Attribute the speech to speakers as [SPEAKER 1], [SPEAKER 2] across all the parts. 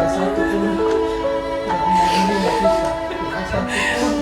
[SPEAKER 1] satu pun ini nggak bisa. Satu pun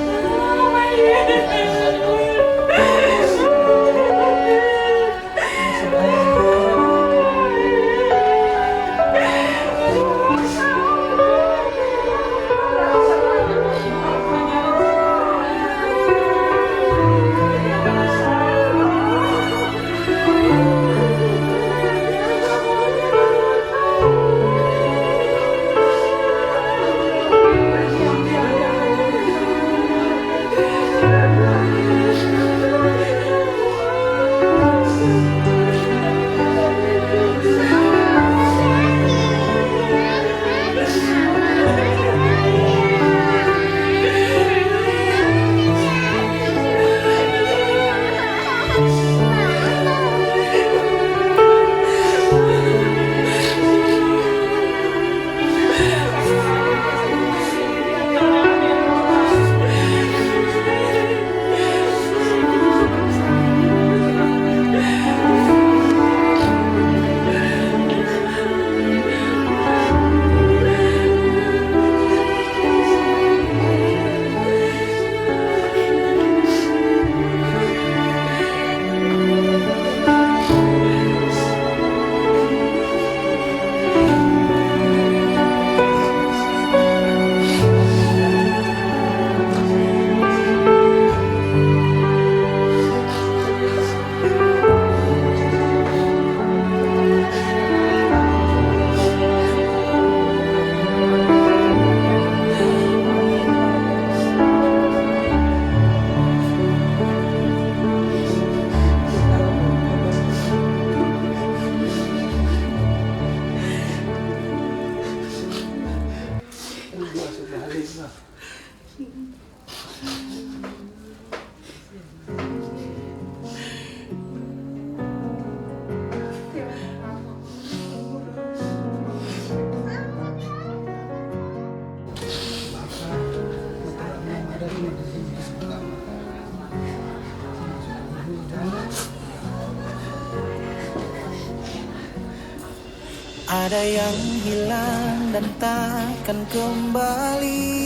[SPEAKER 2] ada yang hilang dan takkan kembali.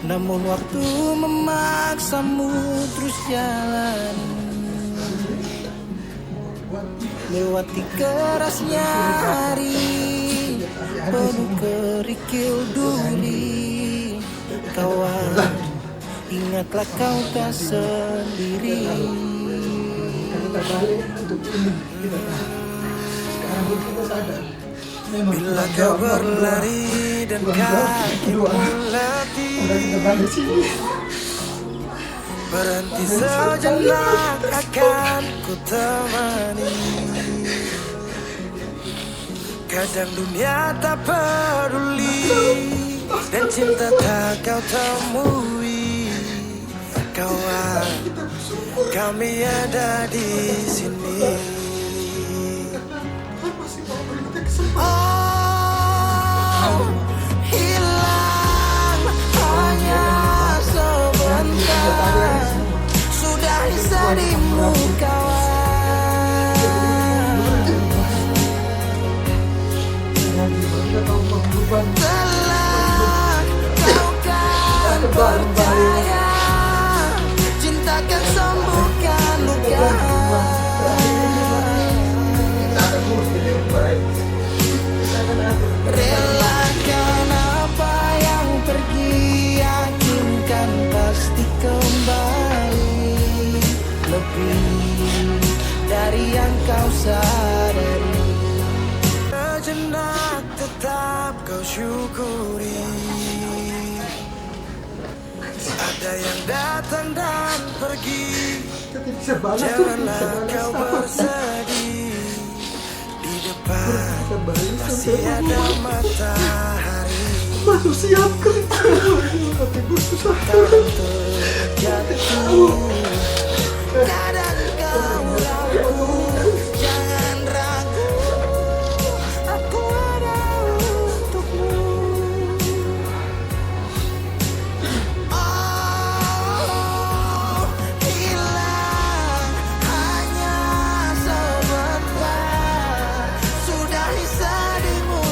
[SPEAKER 2] Namun waktu memaksamu terus jalan, lewati kerasnya hari, penuh kerikil duri. Kawan, ingatlah kau tak sendiri. Bila kau berlari dan kakimu letih, berhenti sejenak akan ku temani. Kadang dunia tak peduli dan cinta tak kau temui. Kawan, kami ada di sini. Oh, hilang hanya sebentar, sudah dirimu kawan. Telah kau kan percaya, cinta kan sembuhkan luka. Relakan apa yang pergi, yakinkan pasti kembali. Lebih dari yang kau sadari, sejenak tetap kau syukuri. Ada yang datang dan pergi, janganlah kau bersedih. Di depan masih ada matahari.
[SPEAKER 1] Masuk siap kerja. Tapi susah.
[SPEAKER 2] Terjatuh, kadang kau ragu, jangan ragu, aku ada untukmu. Oh, hilang hanya sebentar, sudah bisa dimulai.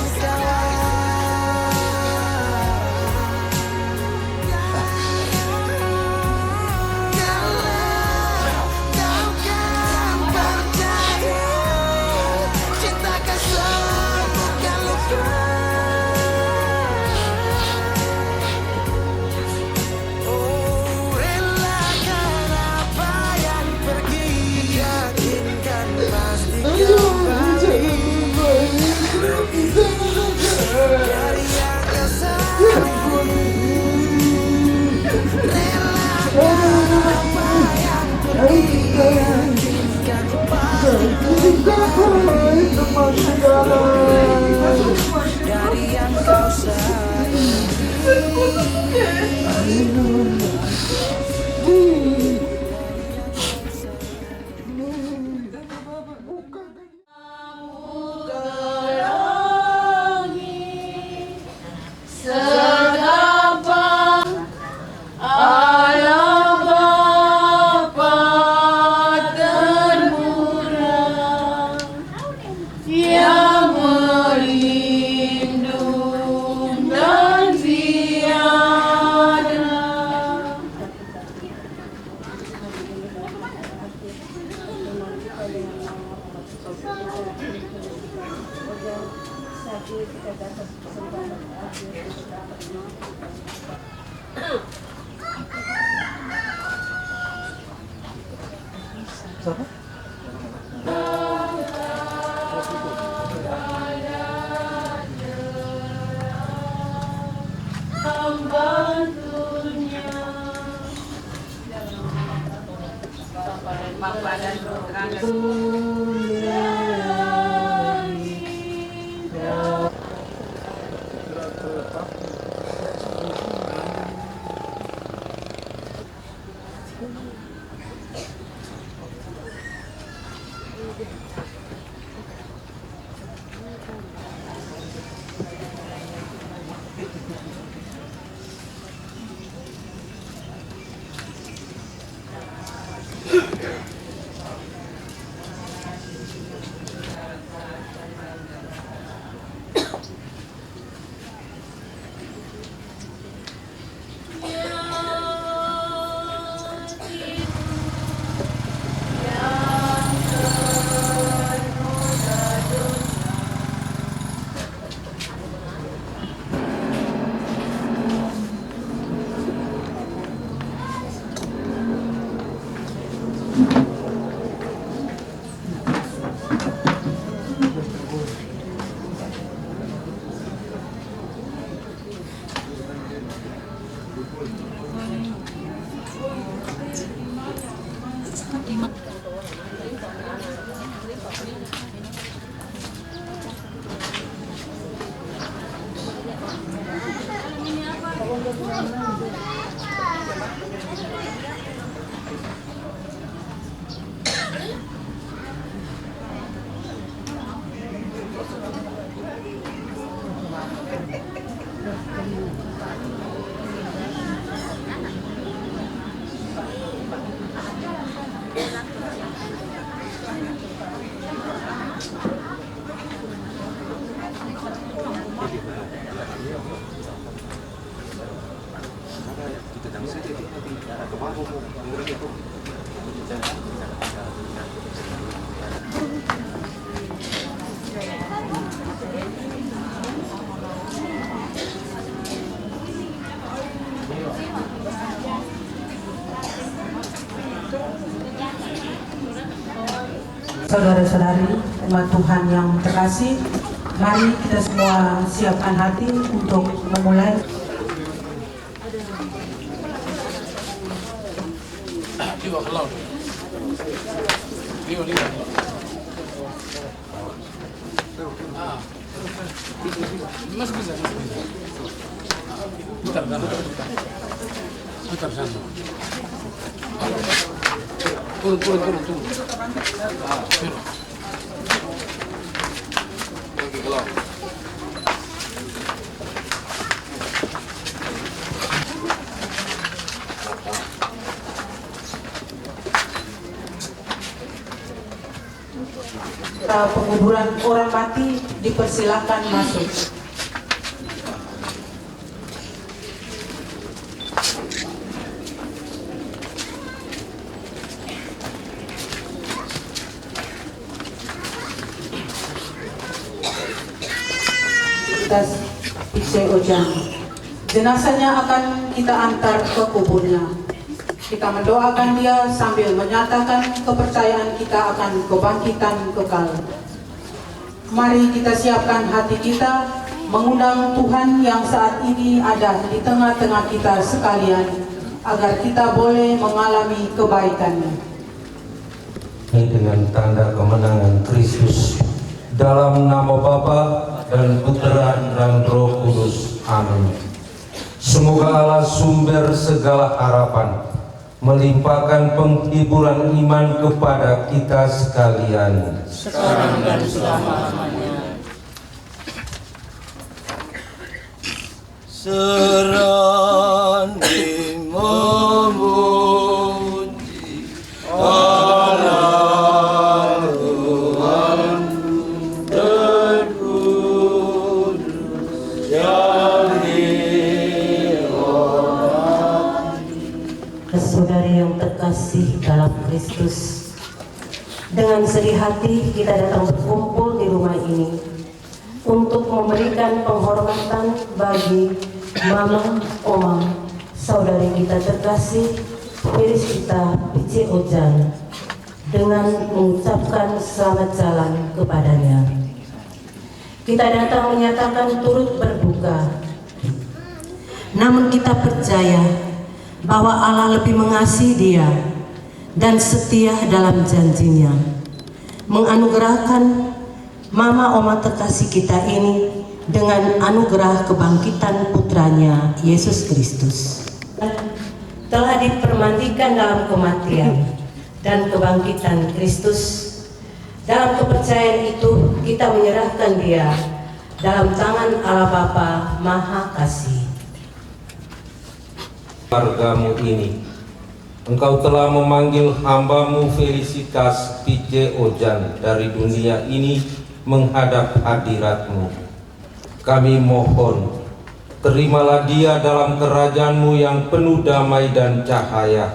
[SPEAKER 1] Siapa?
[SPEAKER 3] Bapa dan Putra dan
[SPEAKER 4] Saudara-saudari umat Tuhan yang terkasih, mari kita semua siapkan hati untuk memulai.
[SPEAKER 5] Turun.
[SPEAKER 4] Penguburan orang mati dipersilakan masuk. Ikse Ojang. Jenazahnya akan kita antar ke kuburnya. Kita mendoakan dia sambil menyatakan kepercayaan kita akan kebangkitan kekal. Mari kita siapkan hati kita mengundang Tuhan yang saat ini ada di tengah-tengah kita sekalian agar kita boleh mengalami kebaikannya.
[SPEAKER 6] Dengan tanda kemenangan Kristus, dalam nama Bapa dan Putra dan Roh Kudus. Amin. Semoga Allah sumber segala harapan melimpahkan penghiburan iman kepada kita sekalian,
[SPEAKER 3] sekarang dan selama-lamanya.
[SPEAKER 2] Serani memuji Allah Tuhan terkudus yang dihormati.
[SPEAKER 7] Saudari yang terkasih dalam Kristus, dengan sedih hati kita datang berkumpul di rumah ini untuk memberikan penghormatan bagi Mama, Oma, saudari kita terkasih Felicita Pice Ojan dengan mengucapkan selamat jalan kepadanya. Kita datang menyatakan turut berduka, namun kita percaya bahwa Allah lebih mengasihi dia dan setia dalam janjinya, menganugerahkan Mama Oma terkasih kita ini dengan anugerah kebangkitan putranya Yesus Kristus. Telah dipermandikan dalam kematian dan kebangkitan Kristus. Dalam kepercayaan itu kita menyerahkan dia dalam tangan Allah Bapa Maha Kasih.
[SPEAKER 6] Keluargamu ini, Engkau telah memanggil hambamu Felicitas Pice Ojan dari dunia ini menghadap hadirat-Mu. Kami mohon, terimalah dia dalam kerajaan-Mu yang penuh damai dan cahaya,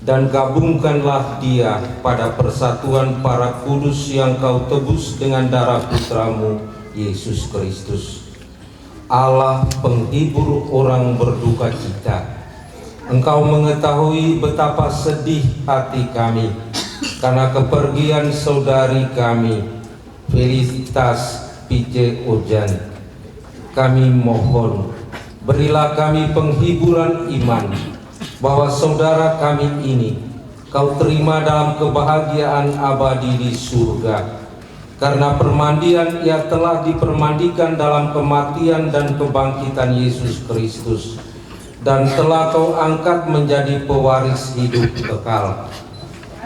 [SPEAKER 6] dan gabungkanlah dia pada persatuan para kudus yang Kau tebus dengan darah putramu Yesus Kristus. Allah penghibur orang berduka cita, Engkau mengetahui betapa sedih hati kami karena kepergian saudari kami Felicitas Pice Ojan. Kami mohon, berilah kami penghiburan iman bahwa saudara kami ini Kau terima dalam kebahagiaan abadi di surga. Karena permandian ia telah dipermandikan dalam kematian dan kebangkitan Yesus Kristus, dan telah Kau angkat menjadi pewaris hidup kekal.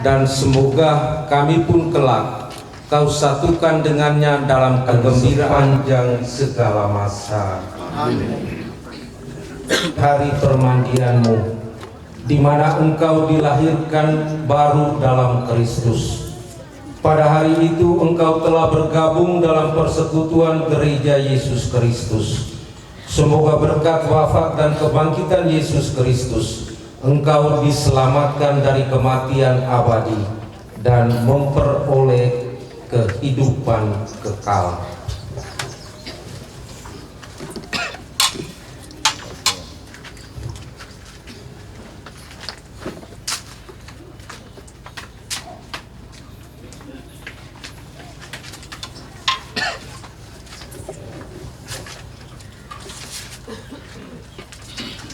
[SPEAKER 6] Dan semoga kami pun kelak Kau satukan dengannya dalam kegembiraan panjang segala masa. Amin. Hari permandian-Mu, di mana Engkau dilahirkan baru dalam Kristus. Pada hari itu Engkau telah bergabung dalam persekutuan gereja Yesus Kristus. Semoga berkat wafat dan kebangkitan Yesus Kristus, Engkau diselamatkan dari kematian abadi dan memperoleh kehidupan kekal.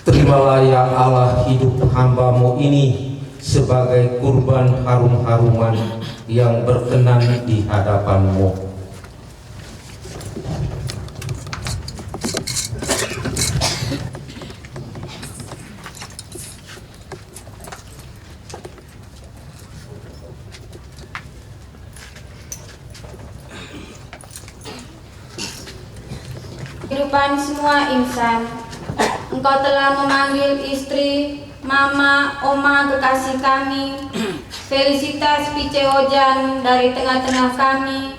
[SPEAKER 6] Terimalah ya Allah hidup hamba-Mu ini sebagai kurban harum-haruman yang berkenan di hadapan-Mu.
[SPEAKER 8] Kehidupan semua insan, Engkau telah memanggil istri, mama, oma kekasih kami, Felicitas Pice Ojan dari tengah-tengah kami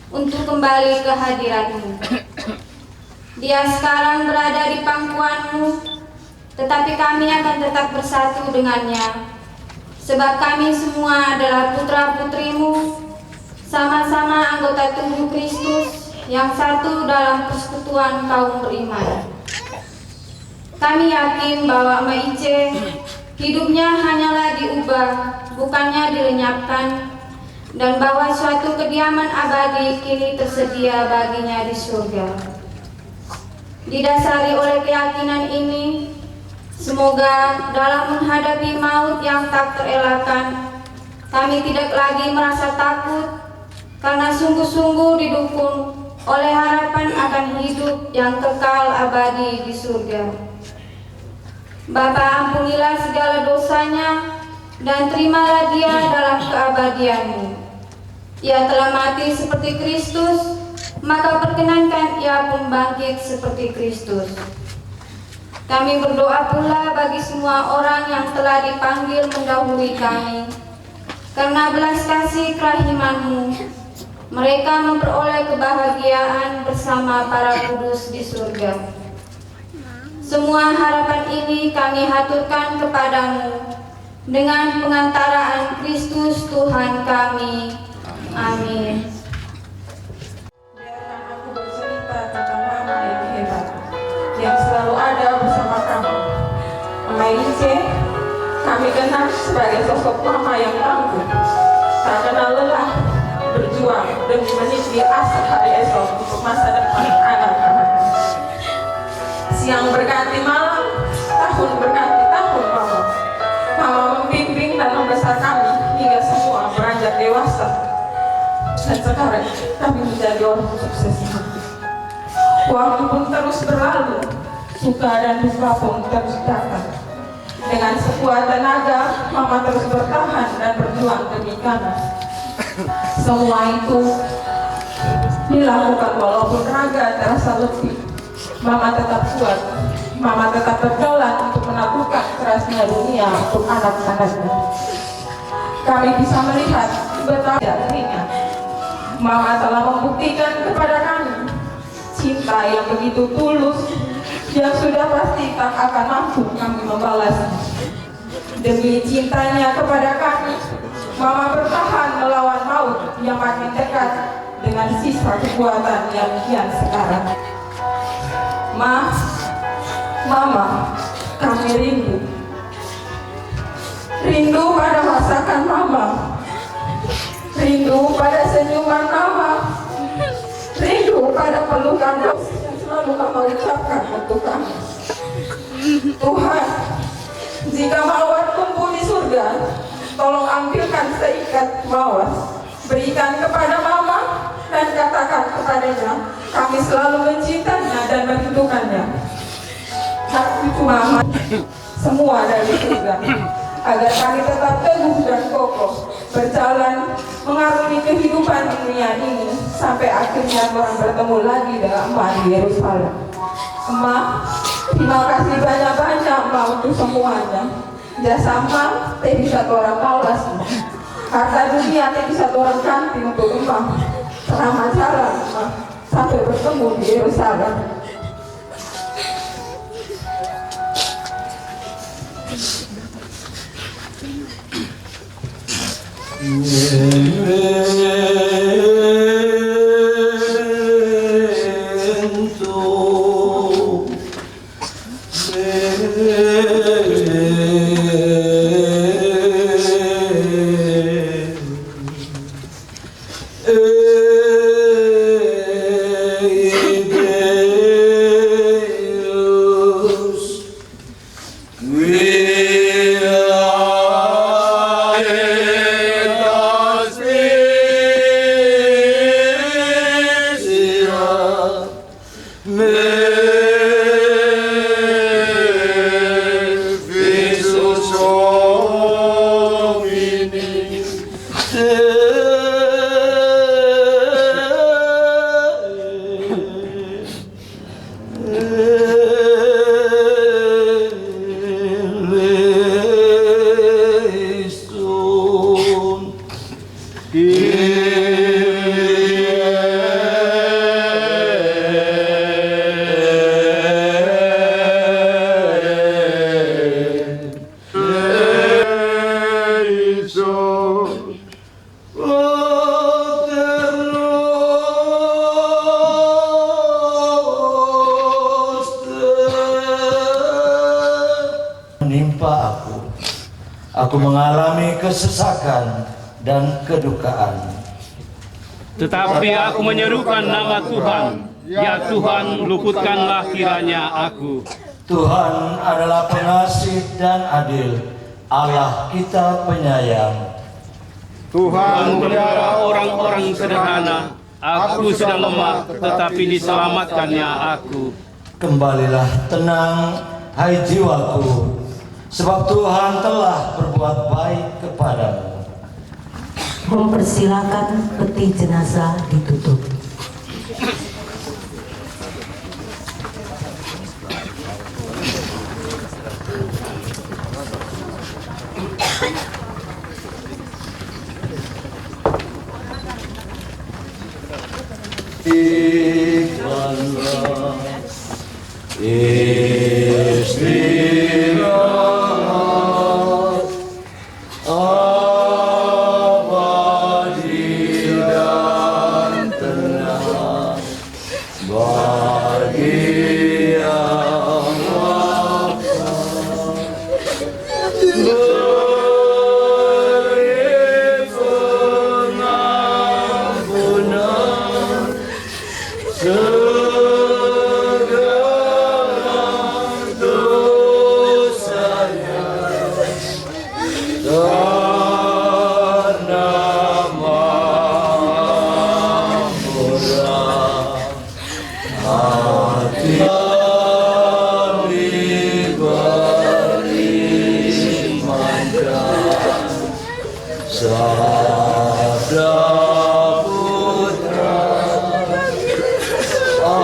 [SPEAKER 8] untuk kembali ke hadirat-Mu. Dia sekarang berada di pangkuan-Mu, tetapi kami akan tetap bersatu dengannya, sebab kami semua adalah putra-putri-Mu, sama-sama anggota tubuh Kristus yang satu dalam persekutuan kaum beriman. Kami yakin bahwa Mbak Ice hidupnya hanyalah diubah, bukannya dilenyapkan, dan bahwa suatu kediaman abadi kini tersedia baginya di surga. Didasari oleh keyakinan ini, semoga dalam menghadapi maut yang tak terelakkan, kami tidak lagi merasa takut, karena sungguh-sungguh didukung oleh harapan akan hidup yang kekal abadi di surga. Bapa, ampunilah segala dosanya dan terimalah dia dalam keabadian-Mu. Ia telah mati seperti Kristus, maka perkenankan ia pun bangkit seperti Kristus. Kami berdoa pula bagi semua orang yang telah dipanggil mendahului kami. Karena belas kasih kerahiman-Mu, mereka memperoleh kebahagiaan bersama para kudus di surga. Semua harapan ini kami haturkan kepadamu dengan pengantaraan Kristus Tuhan kami. Amin.
[SPEAKER 4] Biarkan aku berserah
[SPEAKER 3] C, kami kenal sebagai sosok mama yang tangguh, tak kenal lelah, berjuang demi meniti asa hari esok untuk masa depan anak-anak. Siang berganti malam, tahun berganti tahun, Mama membimbing dan membesar kami hingga semua beranjak dewasa. Dan sekarang kami menjadi orang sukses. Waktu pun terus berlalu, suka dan duka pun terus datang. Dengan sekuat tenaga, Mama terus bertahan dan berjuang demi kami. Semua itu dilakukan walaupun raga terasa letih. Mama tetap kuat, Mama tetap berjalan untuk menaklukkan kerasnya dunia untuk anak-anaknya. Kami bisa melihat betapa ringan Mama telah membuktikan kepada kami cinta yang begitu tulus, yang sudah pasti tak akan mampu kami membalas. Demi cintanya kepada kami, Mama bertahan melawan maut yang makin dekat dengan sisa kekuatan yang kian sekarang. Mama, kami rindu. Rindu pada masakan Mama, rindu pada senyuman Mama, rindu pada pelukan yang selalu Mama ucapkan untuk kami. Tuhan, jika mawar tumbuh di surga, tolong ambilkan seikat mawar, berikan kepada Mama dan katakan kepadanya, kami selalu mencintainya dan merindukannya. Hak cucu Mama semua dari surga, agar kami tetap teguh dan kokoh berjalan mengarungi kehidupan dunia ini sampai akhirnya orang bertemu lagi dengan Emak di Yerusalem. Emak, terima kasih banyak-banyak Emak untuk semuanya. Jasa Emak teh bisa orang kaulas, harta dunia teh bisa orang ganti untuk Emak. Selamat jalan Emak, sampai bertemu di Yerusalem.
[SPEAKER 9] Menimpa aku mengalami kesesakan dan kedukaan.
[SPEAKER 5] Tetapi aku menyerukan nama Tuhan, ya Tuhan, luputkanlah kiranya aku.
[SPEAKER 9] Tuhan adalah pengasih dan adil, Allah kita penyayang.
[SPEAKER 5] Tuhan pelihara orang-orang sederhana, aku sedang lemah, tetapi diselamatkannya aku.
[SPEAKER 9] Kembalilah tenang, hai jiwaku, sebab Tuhan telah berbuat baik kepadamu.
[SPEAKER 7] Mempersilakan peti jenazah ditutup.
[SPEAKER 9] Ikhlaslah, istirahat, abadi dan tenang bagi yang wafat. hati kami berimankan sabda Putra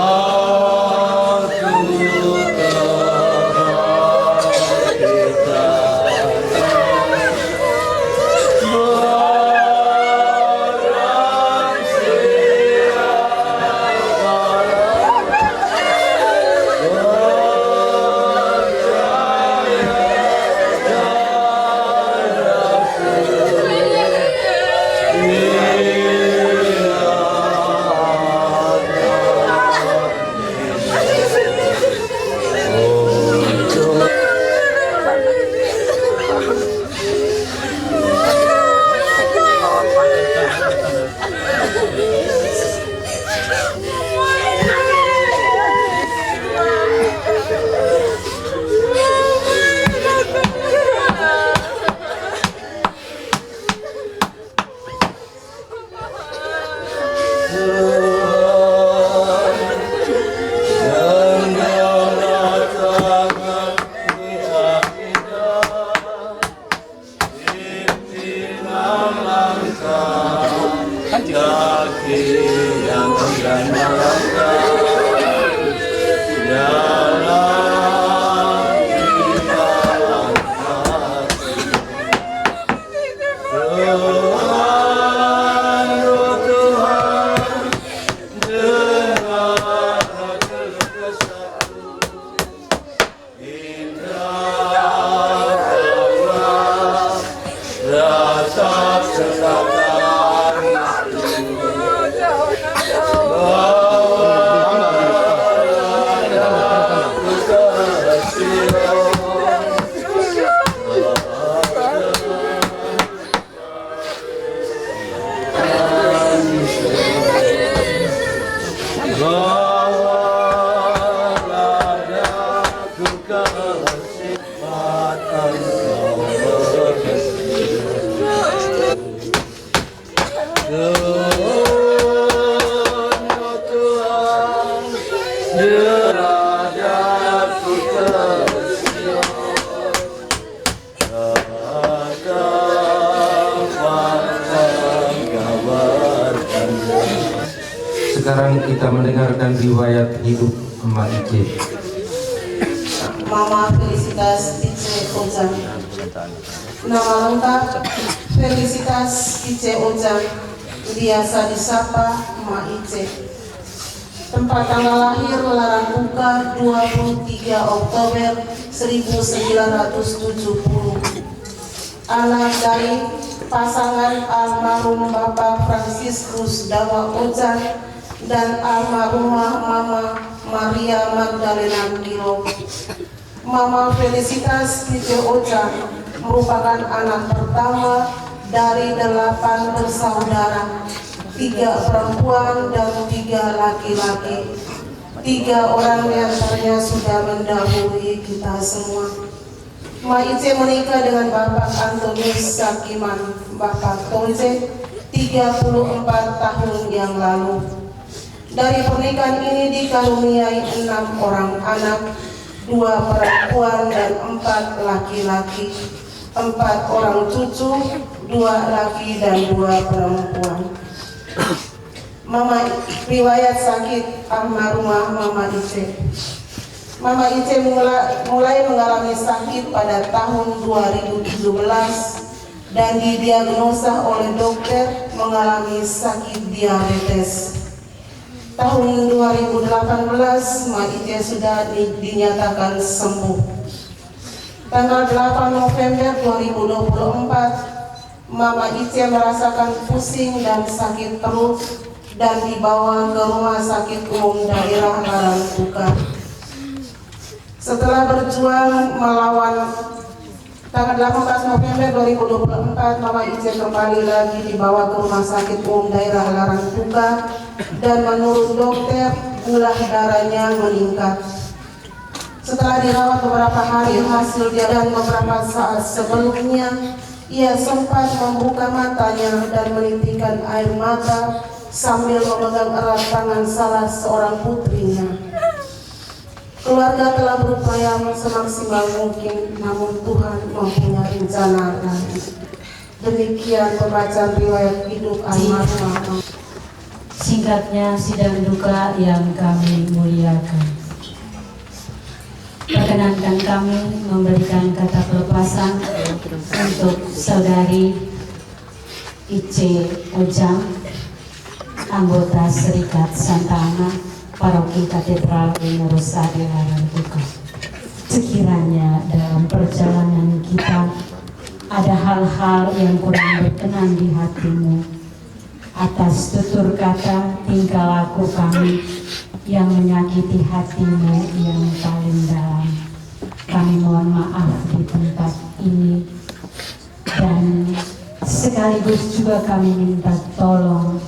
[SPEAKER 9] aku
[SPEAKER 6] Sekarang kita mendengarkan riwayat hidup Emak Ice.
[SPEAKER 10] Mama Felicitas Ice Ojang. Nama lengkap Felicitas Ice Ojang, biasa disapa Emak Ice. Tempat tanggal lahir Larang Buka 23 Oktober 1970. Anak dari pasangan almarhum Bapak Fransiskus Dawa Ojang dan almarhumah Mama Maria Magdalena Kilo. Mama Felicitas Ice Ojang merupakan anak pertama dari 8 bersaudara, 3 perempuan dan 3 laki-laki. 3 orang diantaranya sudah mendahului kita semua. Ma Ice menikah dengan Bapak Antonius Sakiman, Bapak Tonce, 34 tahun yang lalu. Dari pernikahan ini dikaruniai 6 orang anak, 2 perempuan dan 4 laki-laki, 4 orang cucu, 2 laki dan 2 perempuan. Mama riwayat sakit almarhumah Mama Ice. Mama Ice mulai mengalami sakit pada tahun 2017 dan didiagnosa oleh dokter mengalami sakit diabetes. Tahun 2018 Ma Ice sudah dinyatakan sembuh. Tanggal 8 November 2024 Mama Ice merasakan pusing dan sakit perut dan dibawa ke rumah sakit umum daerah Larang Buka. Setelah berjuang melawan, tanggal 18 November 2024 Mama Ice kembali lagi dibawa ke rumah sakit umum daerah Larang Buka dan menurut dokter gula darahnya meningkat. Setelah dirawat beberapa hari, hasil dia dan beberapa saat sebelumnya ia sempat membuka matanya dan menitikkan air mata sambil memegang erat tangan salah seorang putrinya. Keluarga telah berupaya semaksimal mungkin, namun Tuhan mempunyai rencana lain. Demikian pembacaan riwayat hidup almarhum.
[SPEAKER 11] Singkatnya sidang duka yang kami muliakan. Perkenankan kami memberikan kata pelepasan untuk saudari Ice Ojang, anggota Serikat Santa Ana, Paroki Katedral Rosade Larang Tuka. Sekiranya dalam perjalanan kita ada hal-hal yang kurang berkenan di hatimu, atas tutur kata tingkah laku kami yang menyakiti hatimu yang paling dalam, kami mohon maaf di tempat ini, dan sekaligus juga kami minta tolong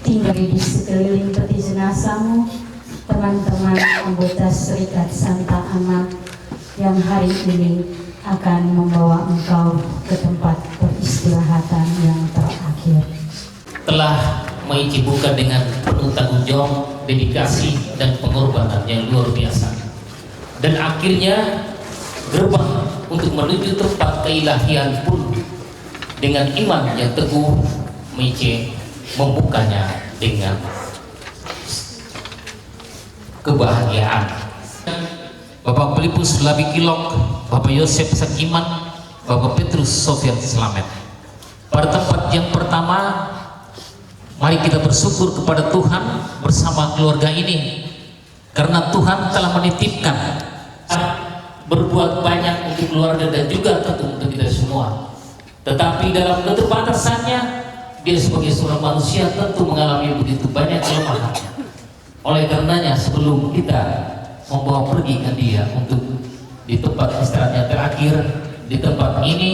[SPEAKER 11] tinggal di sekeliling peti jenazahmu teman-teman anggota Serikat Santa Ana yang hari ini akan membawa engkau ke tempat peristirahatan yang terakhir.
[SPEAKER 12] Telah menyibukkan dengan penuh tanggung jawab, dedikasi dan pengorbanan yang luar biasa. Dan akhirnya gerbang untuk menuju tempat keilahian pun dengan iman yang teguh Mice membukanya dengan kebahagiaan. Bapak Filipus Labi Kilok, Bapak Yosef Sakiman, Bapak Petrus Sofian Slamet. Pada tempat yang pertama, mari kita bersyukur kepada Tuhan bersama keluarga ini, karena Tuhan telah menitipkan berbuat banyak untuk keluarga dan juga tentu untuk kita semua. Tetapi dalam keterbatasannya, dia sebagai seorang manusia tentu mengalami begitu banyak kelemahannya. Oleh karenanya, sebelum kita membawa pergi dia untuk di tempat istirahatnya terakhir, di tempat ini,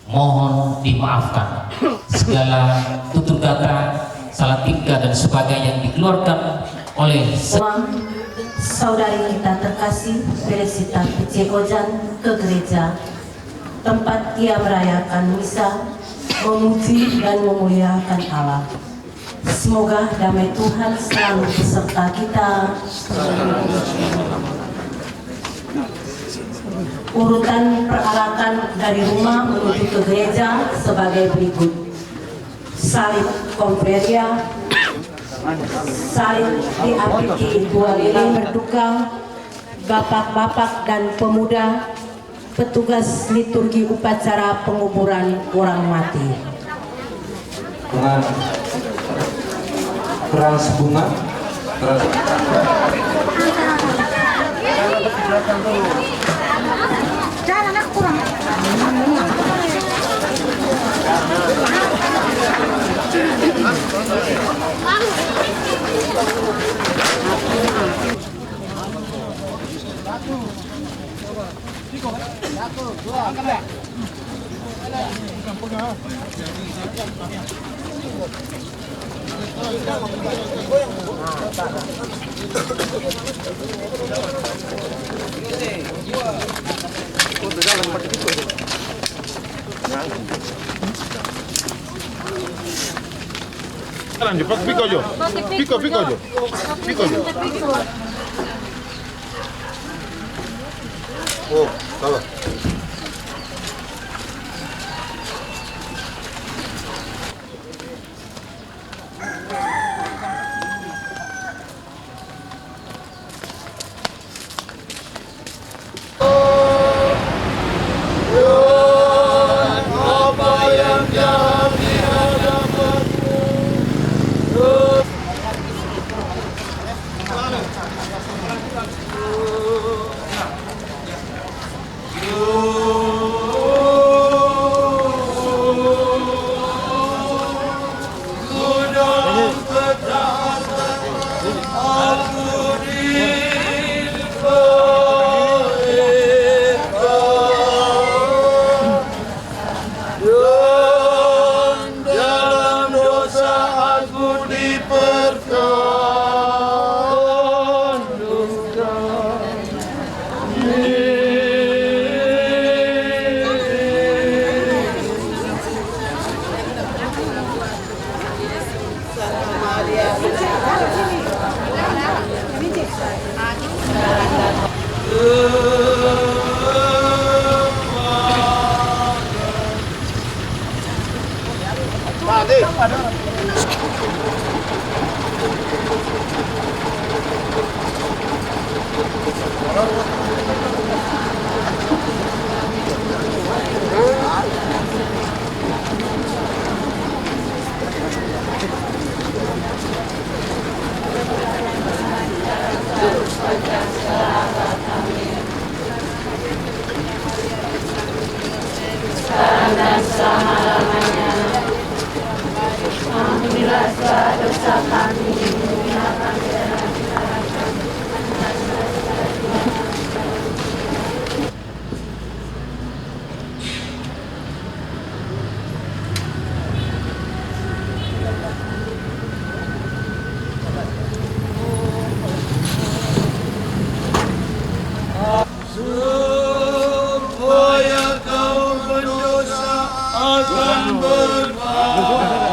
[SPEAKER 12] mohon dimaafkan segala tutur kata, salah tingkah dan sebagainya yang dikeluarkan oleh
[SPEAKER 7] saudari kita terkasih Felicita Ice Ojang ke gereja tempat ia merayakan misa, memuji dan memuliakan Allah. Semoga damai Tuhan selalu beserta kita. Urutan peralatan dari rumah menuju ke gereja sebagai berikut: salib konferia, salib diapiti 2 lilin berduka, bapak-bapak dan pemuda, petugas liturgi upacara penguburan orang mati.
[SPEAKER 6] Dengan krans bunga,
[SPEAKER 3] Jangan aku kurang.
[SPEAKER 13] Lanjut, piko jo. Piko jo. Oh, salah.
[SPEAKER 9] Yo
[SPEAKER 8] sekarang dan selama-lamanya. Ampunilah segala dosa kami, hinakan jalan
[SPEAKER 9] supaya kaum pendosa akan berpahala.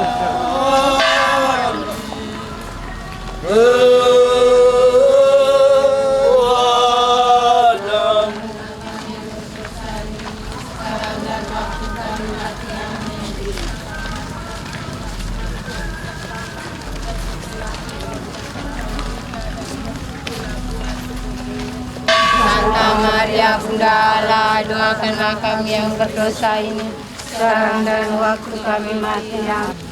[SPEAKER 8] Santa Maria Bunda Allah, doakanlah kami yang berdosa ini, sekarang dan waktu kami mati. Amin.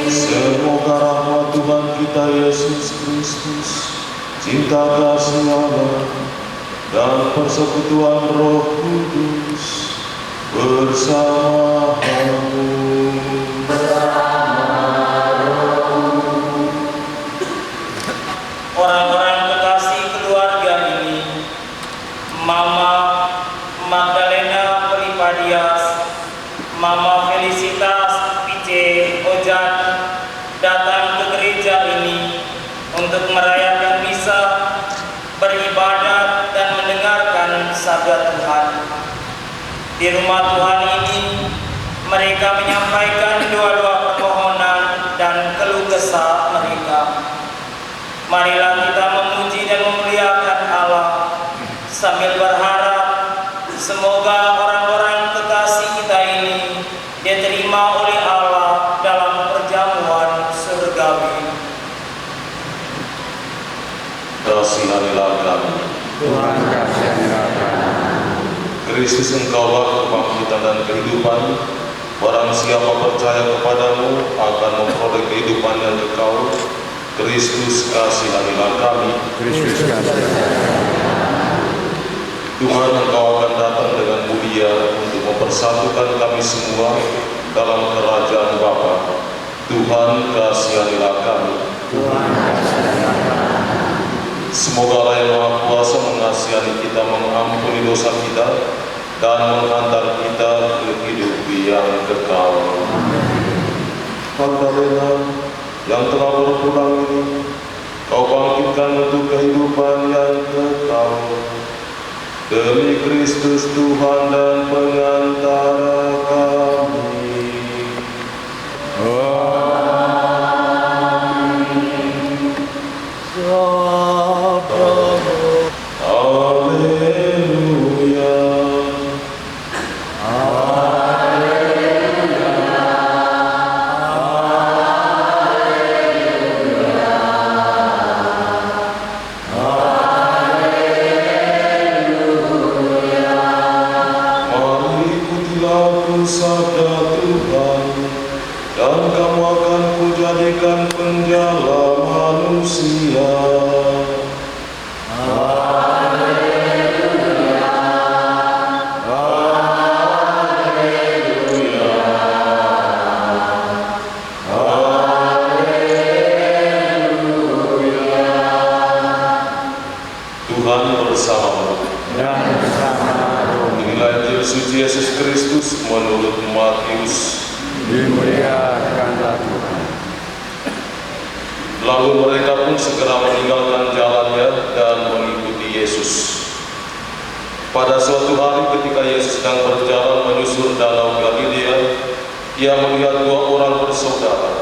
[SPEAKER 13] Semoga rahmat Tuhan kita Yesus Kristus, cinta kasih Allah, dan persekutuan Roh Kudus bersama-mu.
[SPEAKER 14] Orang-orang kekasih keluarga ini, Mama Magdalena Pelipadias, Mama Felicitas Pice Ojan, datang ke gereja ini untuk merayakan misa, beribadat dan mendengarkan sabda Tuhan. Di rumah Tuhan ini, mereka menyampaikan doa-doa permohonan dan keluh kesah mereka. Marilah kita memuji dan memuliakan Allah sambil berharap semoga orang-orang kekasih kita ini diterima oleh Allah dalam perjamuan surgawi.
[SPEAKER 13] Kasihanilah kami,
[SPEAKER 6] Tuhan kasihanilah kami.
[SPEAKER 13] Kristus, Engkaulah kebangkitan dan kehidupan. Barang siapa percaya kepadamu akan memperoleh kehidupan yang kekal. Kristus, kasihanilah kami.
[SPEAKER 6] Kristus kasihanilah kami.
[SPEAKER 13] Tuhan, Engkau akan datang dengan mulia untuk mempersatukan kami semua dalam kerajaan Bapa Tuhan kasihanilah kami. Semoga Allah yang Maha Kuasa mengasihani kita, mengampuni dosa kita, dan menghantar kita ke hidup yang kekal. Magdalena yang telah berpulang ini, Kau bangkitkan untuk kehidupan yang kekal. Demi Kristus Tuhan dan pengantara kami. Yesus Kristus menurut Matius.
[SPEAKER 9] Dimuliakanlah Tuhan.
[SPEAKER 13] Lalu mereka pun segera meninggalkan jalannya dan mengikuti Yesus. Pada suatu hari ketika Yesus sedang berjalan menyusur danau Galilea, ia melihat dua orang bersaudara,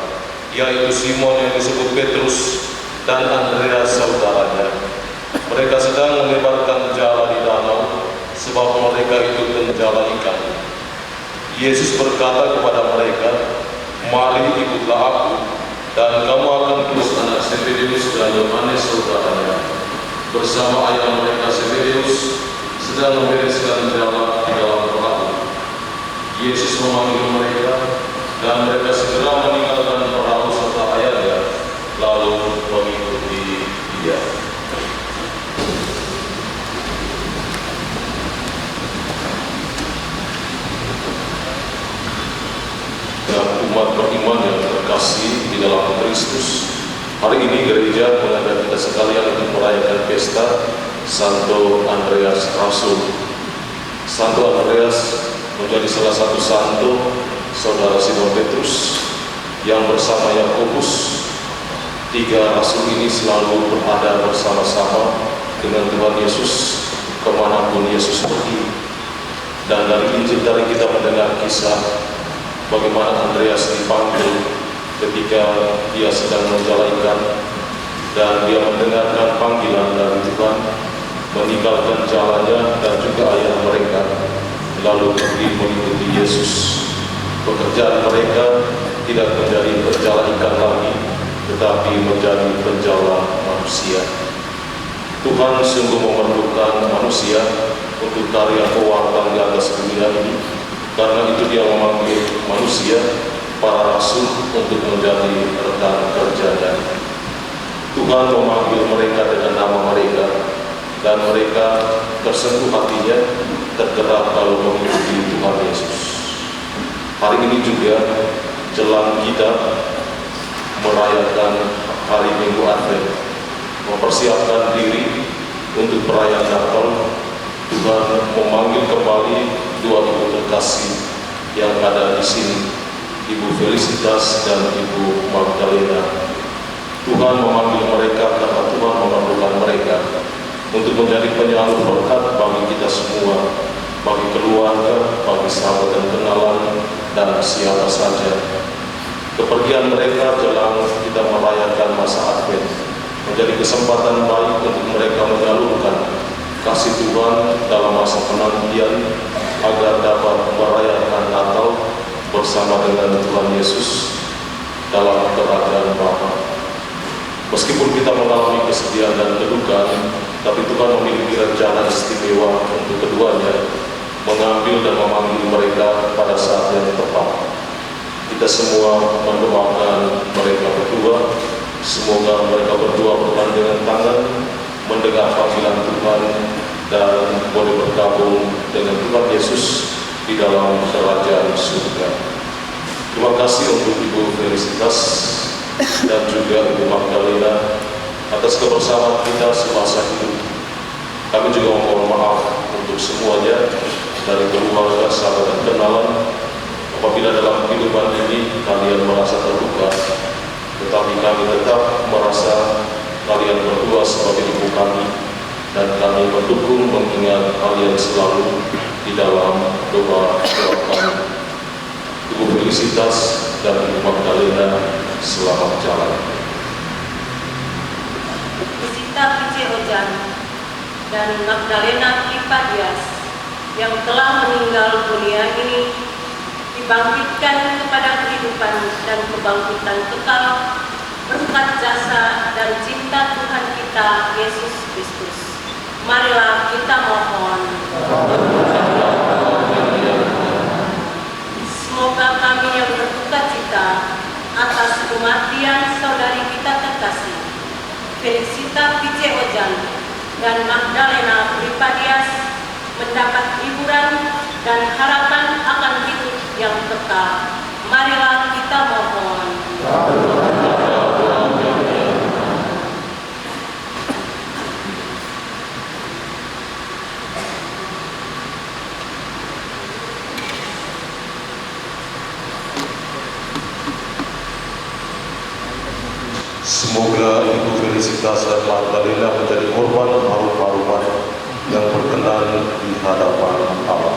[SPEAKER 13] yaitu Simon yang disebut Petrus dan Andreas saudaranya. Mereka sedang melebarkan jala di danau, sebab mereka itu penjala ikan. Yesus berkata kepada mereka, "Mari ikutlah aku, dan kamu akan terus anak Zebedeus dan Yohanes saudaranya. Bersama ayah mereka Zebedeus sedang membereskan jala di dalam perahu." Yesus memanggil mereka, dan mereka segera meninggalkan perahu serta ayahnya, lalu mengikuti Dia. Umat beriman yang terkasih di dalam Kristus, hari ini gereja mengajak kita sekalian untuk merayakan pesta Santo Andreas Rasul. Santo Andreas menjadi salah satu santo saudara Simon Petrus yang bersama Yakobus. Tiga rasul ini selalu berada bersama-sama dengan Tuhan Yesus kemanapun Yesus pergi. Dan dari Injil tadi kita mendengar kisah bagaimana Andreas dipanggil ketika dia sedang menjala ikan, dan dia mendengarkan panggilan dari Tuhan, meninggalkan jalannya dan juga ayah mereka, lalu pergi mengikuti Yesus. Pekerjaan mereka tidak menjadi penjala ikan lagi, tetapi menjadi penjala manusia. Tuhan sungguh memerlukan manusia untuk karya pewartaan di atas dunia ini. Karena itu Dia memanggil manusia, para rasul, untuk menjadi rekan kerjanya. Tuhan memanggil mereka dengan nama mereka, dan mereka tersentuh hatinya, tergerak lalu mengikuti Tuhan Yesus. Hari ini juga jelang kita merayakan hari Minggu Advent, mempersiapkan diri untuk perayaan Natal. Tuhan memanggil kembali dua ibu terkasih yang ada di sini, Ibu Felicitas dan Ibu Magdalena. Tuhan memanggil mereka karena Tuhan memerlukan mereka untuk menjadi penyalur berkat bagi kita semua, bagi keluarga, bagi sahabat dan kenalan, dan siapa saja. Kepergian mereka jelang kita merayakan masa Advent menjadi kesempatan baik untuk mereka menyalurkan kasih Tuhan dalam masa penantian agar dapat merayakan Natal bersama dengan Tuhan Yesus dalam kerajaan Bapa. Meskipun kita mengalami kesedihan dan kedukaan, tapi Tuhan memiliki rencana istimewa untuk keduanya, mengambil dan memanggil mereka pada saat yang tepat. Kita semua mendoakan mereka berdua, semoga mereka berdua bergandengan tangan, mendengar panggilan Tuhan, dan boleh bergabung dengan Tuhan Yesus di dalam kerajaan surga. Terima kasih untuk Ibu Felicitas dan juga Ibu Magdalena atas kebersamaan kita semasa hidup. Kami juga mohon maaf untuk semuanya dari keluarga, sahabat dan kenalan apabila dalam kehidupan ini kalian merasa terluka, tetapi kami tetap merasa kalian berdua sebagai ibu kami dan kami mendukung mengingat kalian selalu di dalam doa kami. Ibu Felicitas dan Ibu Magdalena, selamat jalan.
[SPEAKER 7] Sita Pice Ojan dan Magdalena Tripadias yang telah meninggal dunia ini dibangkitkan kepada kehidupan dan kebangkitan kekal berkat jasa dan cinta Tuhan kita Yesus Kristus. Marilah kita mohon. Semoga kami yang berduka cita atas kematian saudari kita terkasih Felicita Pice Ojan dan Magdalena Tripadias mendapat hiburan dan harapan akan hidup yang kekal. Marilah kita mohon.
[SPEAKER 13] Semoga Ibu Felicitas dan Magdalena menjadi korban harum-haruman yang berkenan di hadapan Allah.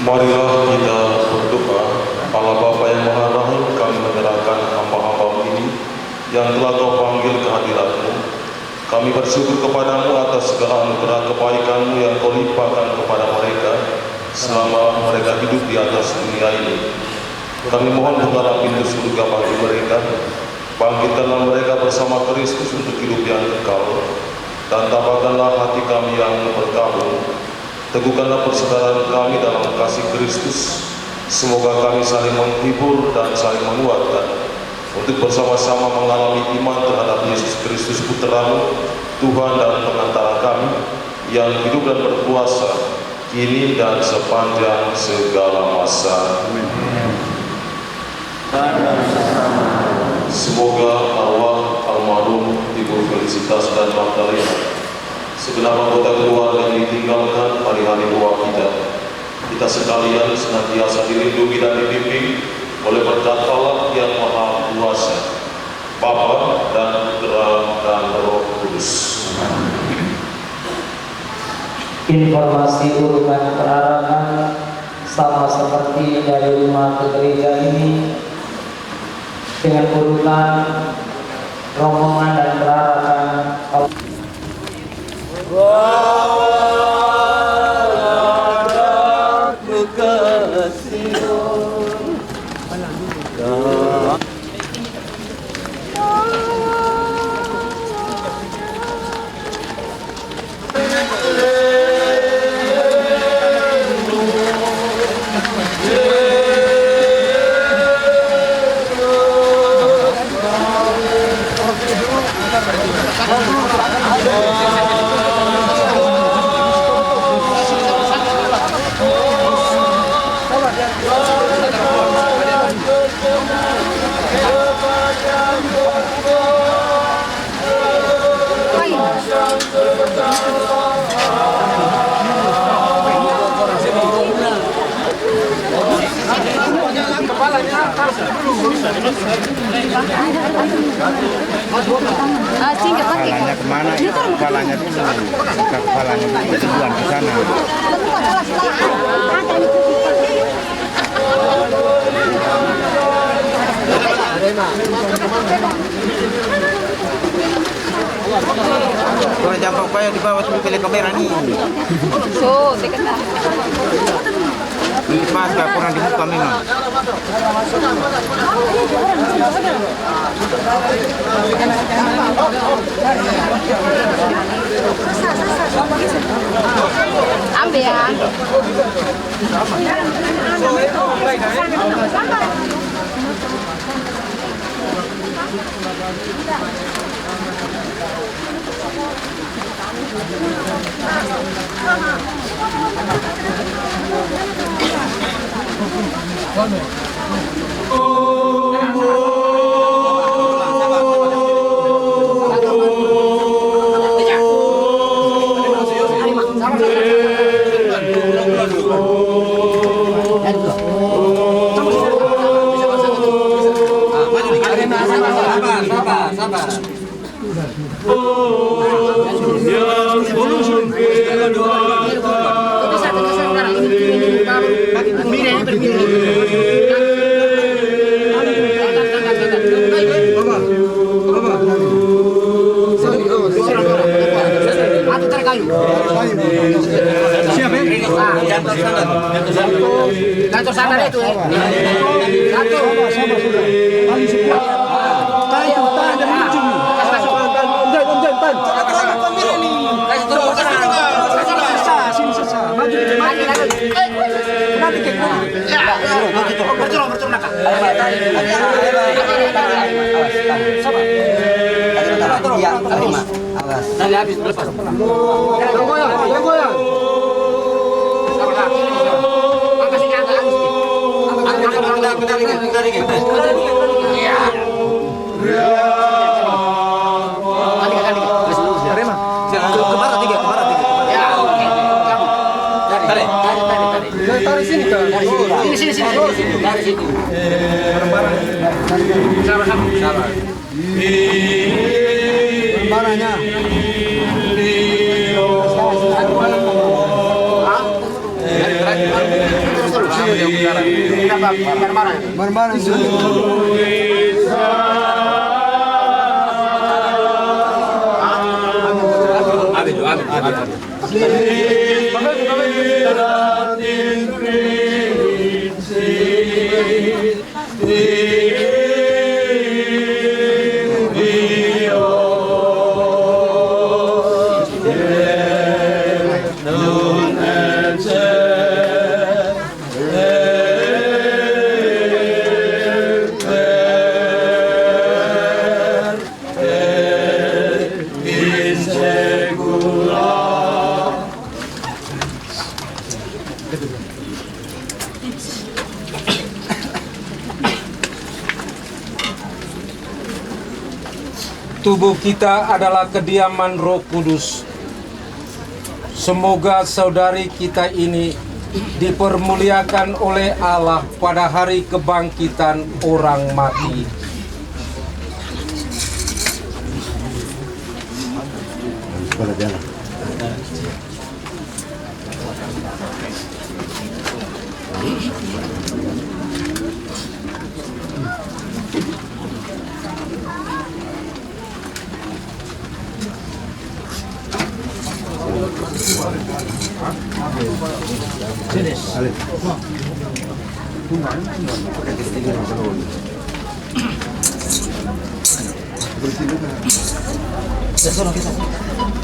[SPEAKER 13] Marilah kita berdoa. Allah Bapa yang Maha Rahim, kami menyerahkan hamba-hamba ini yang telah Kau panggil ke hadirat-Mu. Kami bersyukur kepadamu atas segala anugerah kebaikan-Mu yang Kau limpahkan kepada mereka selama mereka hidup di atas dunia ini. Kami mohon bukalah pintu surga bagi mereka, bangkitkanlah mereka bersama Kristus untuk hidup yang kekal, dan tambahkanlah hati kami yang berkabung. Teguhkanlah persaudaraan kami dalam kasih Kristus. Semoga kami saling menghibur dan saling menguatkan untuk bersama-sama mengalami iman terhadap Yesus Kristus Putra-Mu, Tuhan dan Pengantara kami, yang hidup dan berkuasa kini dan sepanjang segala masa. Amin. Semoga arwah almarhum Ibu Felicitas dan Magdalena, segenap anggota keluarga yang ditinggalkan hari-hari tua kita sekalian senantiasa dilindungi dan dibimbing oleh berkat Allah yang Maha Kuasa, Bapa dan Putra dan Roh Kudus.
[SPEAKER 15] Informasi urutan perarakan sama seperti dari rumah ke gereja ini dengan urutan rombongan dan perarakan.
[SPEAKER 16] Kepalanya kemana? Kepalanya dulu, bukan kepalanya dulu, tujuan ke sana. Kalau jam upaya di bawah sebelum pilih kamera nih.
[SPEAKER 3] So, dekat dah.
[SPEAKER 16] Di pas gak kurang dibuka memang.
[SPEAKER 3] Ambil ya.
[SPEAKER 16] Kantor sadar itu ya. Satu.
[SPEAKER 6] Tubuh kita adalah kediaman Roh Kudus. Semoga saudari kita ini dipermuliakan oleh Allah pada hari kebangkitan orang mati.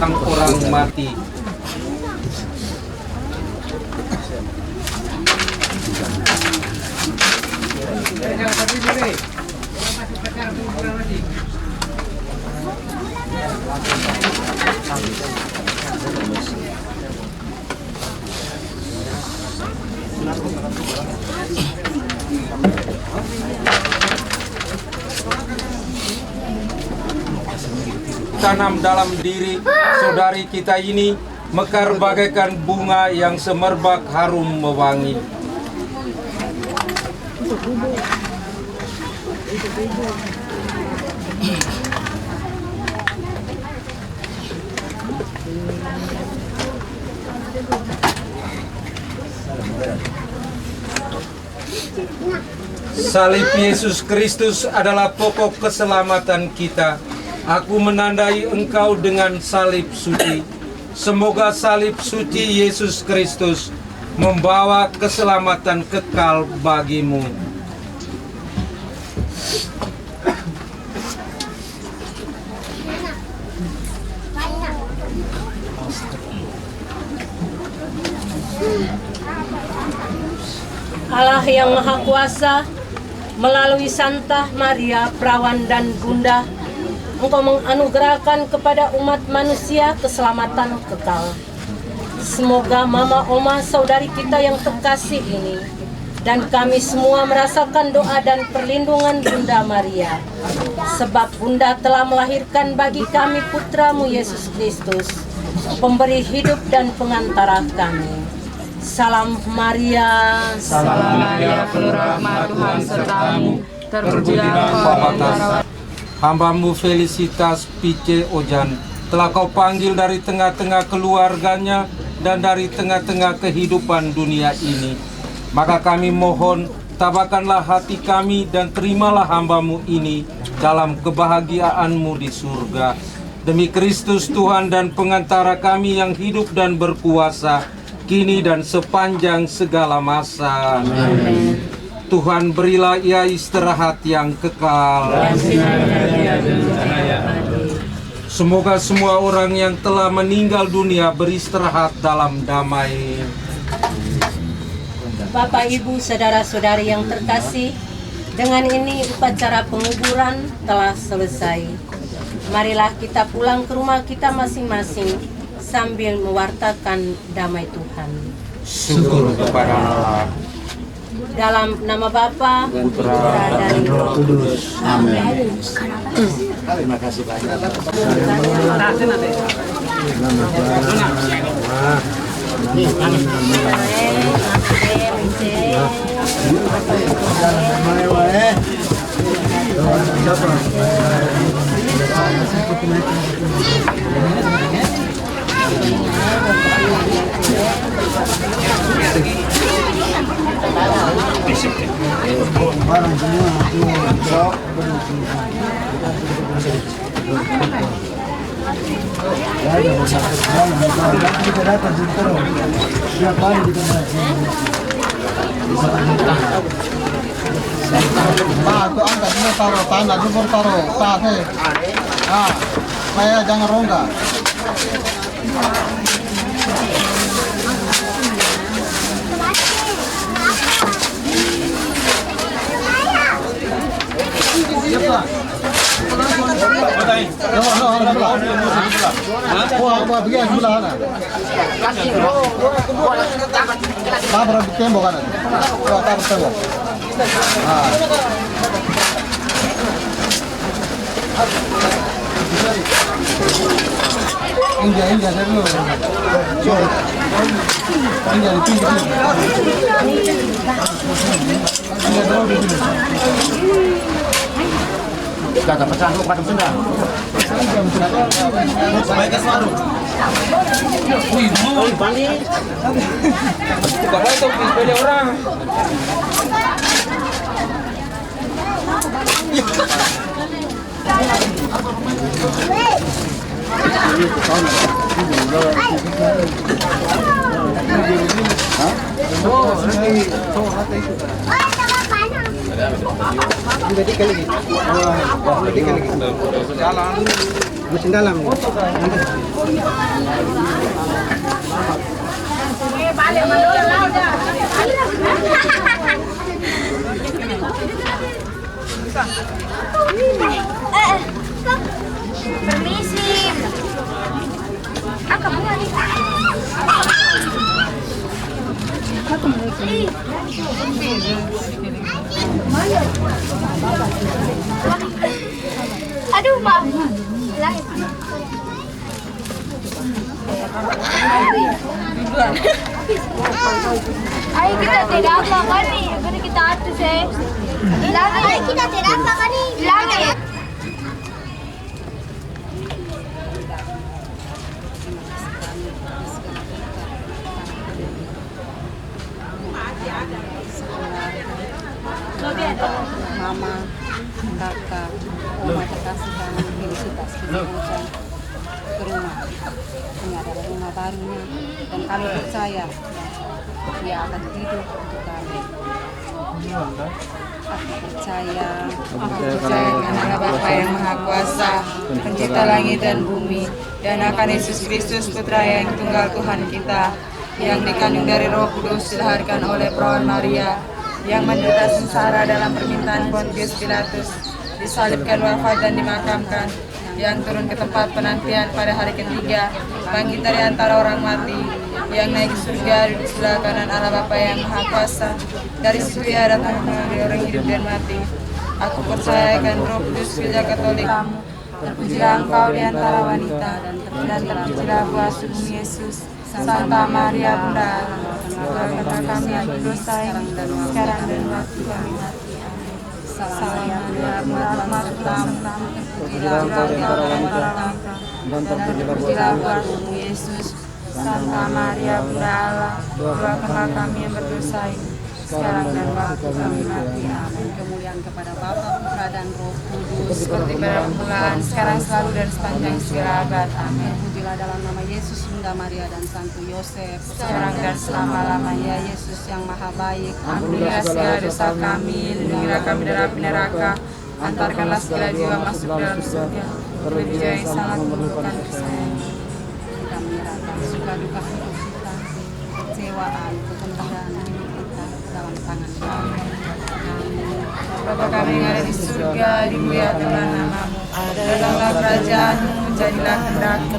[SPEAKER 6] Tentang orang mati. Tanam dalam diri saudari kita ini mekar bagaikan bunga yang semerbak harum mewangi. Salib Yesus Kristus adalah pokok keselamatan kita. Aku menandai engkau dengan salib suci. Semoga salib suci Yesus Kristus membawa keselamatan kekal bagimu.
[SPEAKER 7] Allah yang Maha Kuasa, melalui Santa Maria, Perawan dan Bunda, Engkau menganugerahkan kepada umat manusia keselamatan kekal. Semoga Mama, Oma, saudari kita yang terkasih ini, dan kami semua merasakan doa dan perlindungan Bunda Maria. Sebab Bunda telah melahirkan bagi kami Putramu Yesus Kristus, pemberi hidup dan pengantara kami. Salam Maria,
[SPEAKER 6] Salam Maria, penuh rahmat Tuhan sertamu, terpujilah engkau. Hambamu Felicitas Pice Ojan telah kau panggil dari tengah-tengah keluarganya dan dari tengah-tengah kehidupan dunia ini. Maka kami mohon, tabahkanlah hati kami dan terimalah hambamu ini dalam kebahagiaanmu di surga. Demi Kristus Tuhan dan pengantara kami yang hidup dan berkuasa, kini dan sepanjang segala masa. Amin. Tuhan berilah ia istirahat yang kekal. Semoga semua orang yang telah meninggal dunia beristirahat dalam damai.
[SPEAKER 7] Bapak, Ibu, saudara-saudari yang terkasih, dengan ini upacara penguburan telah selesai. Marilah kita pulang ke rumah kita masing-masing sambil mewartakan damai Tuhan.
[SPEAKER 6] Syukur kepada Allah.
[SPEAKER 7] Dalam nama Bapa,
[SPEAKER 6] Putra, dan Roh Kudus. Amin.
[SPEAKER 1] Terima kasih banyak. Barang semua kita datang terus. Setiap hari kita Pak, itu angkat ini taruh tanah, itu taruh tasnya. Ah, supaya jangan rongga. Siapa? Apa begini sebelah mana? Tabrak tembok kan? Tabrak tembok. India saya dulu. India di pinggir. India terus di sini. Kata pecah lu pada sendal. Sebaiknya selalu. Wih, mau balik. Buka lagi tuh sepeda orang. Jalan mesin dalam.
[SPEAKER 8] Permisi. Aduh, Pak. Ayo kita tidak apa kan nih? Jadi kita atur sih. Ayo kita tidak apa kan nih? Lagi.
[SPEAKER 17] Oma terkasih kami Felicitas Putri Ojang ke rumah. Ini adalah rumah barunya dan kami percaya dia akan hidup untuk kami. Aku percaya dengan Allah Bapa yang Maha Kuasa, Pencipta langit dan bumi, dan akan Yesus Kristus Putra yang tunggal Tuhan kita, yang dikandung dari Roh Kudus, dilahirkan oleh perawan Maria, yang menderita sengsara dalam permintaan Pontius Pilatus, disalibkan, wafat dan dimakamkan, yang turun ke tempat penantian pada hari ketiga, bangkit dari antara orang mati, yang naik ke surga di sebelah kanan Allah Bapa yang Maha Kuasa. Dari situ ia datang mengambil orang hidup dan mati. Aku percaya akan Roh Kudus, Gereja Katolik. Terpujilah Engkau di antara wanita, dan terpujilah buah sulungmu Yesus. Santa Maria Bunda Allah, doakanlah kami yang berdosa sekarang dan waktu kami mati. Salam Maria, berahmat Tuhan, terpujilah Engkau di antara wanita, dan terpujilah buah sulungmu Yesus. Santa Maria Bunda Allah, doakanlah kami yang berdosa sekarang dan waktu kami mati. Amin. Kemuliaan kepada Bapa, Putra dan Roh Kudus,
[SPEAKER 3] seperti pada permulaan, sekarang, selalu, dan sepanjang segala abad. Amin.
[SPEAKER 17] Pujilah dalam nama Yesus, Bunda Maria dan Santo Yosef,
[SPEAKER 3] sekarang dan selama-lamanya.
[SPEAKER 17] Yesus yang Maha Baik,
[SPEAKER 3] ampunilah segala dosa kami, lindungilah kami dari api neraka, antarkanlah segala jiwa masuk dalam surga, terlebih yang sangat memerlukan kesayangan.
[SPEAKER 17] Kita menyerahkan suka duka hidup kita, kecewaan, kegembiraan kita dalam tangan kami.
[SPEAKER 3] Bapa kami yang ada di surga, dimuliakanlah namamu. Datanglah kerajaanmu, jadilah kehendak-Mu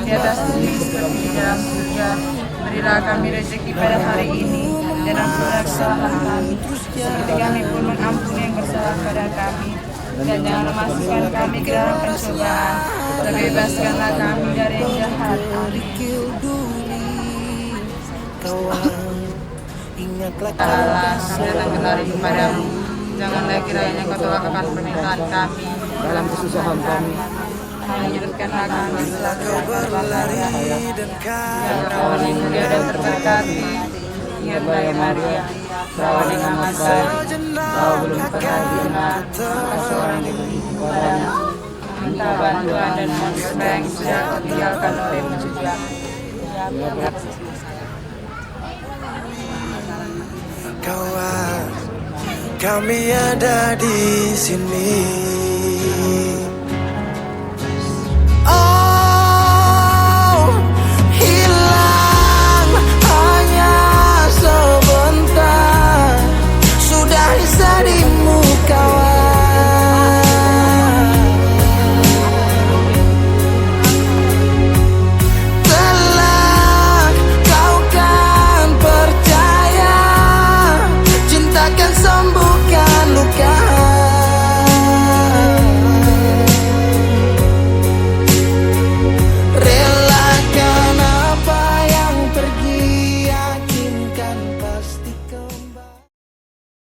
[SPEAKER 3] di atas bumi seperti di dalam surga. Berilah kami rezeki pada hari ini, dan ampunilah kesalahan kami, seperti kami pun mengampuni yang bersalah pada kami. Dan jangan masukkan kami ke dalam pencobaan, tapi bebaskanlah kami dari yang jahat. Allah, kami datang kembali kepadamu. Janganlah kiranya Kau tolakkan permintaan kami dalam kesusahan kami. Hanya hidupkanlah kami selalu berlari yang perawan yang mulia dan terberkati. Ingatlah ya Maria, perawan yang amat baik. Kau belum pernah dengar seorang diberi kepadamu. Minta bantuan dan mohon supaya yang sudah Kau tinggalkan olehmu juga.
[SPEAKER 2] Kawan, kami ada di sini.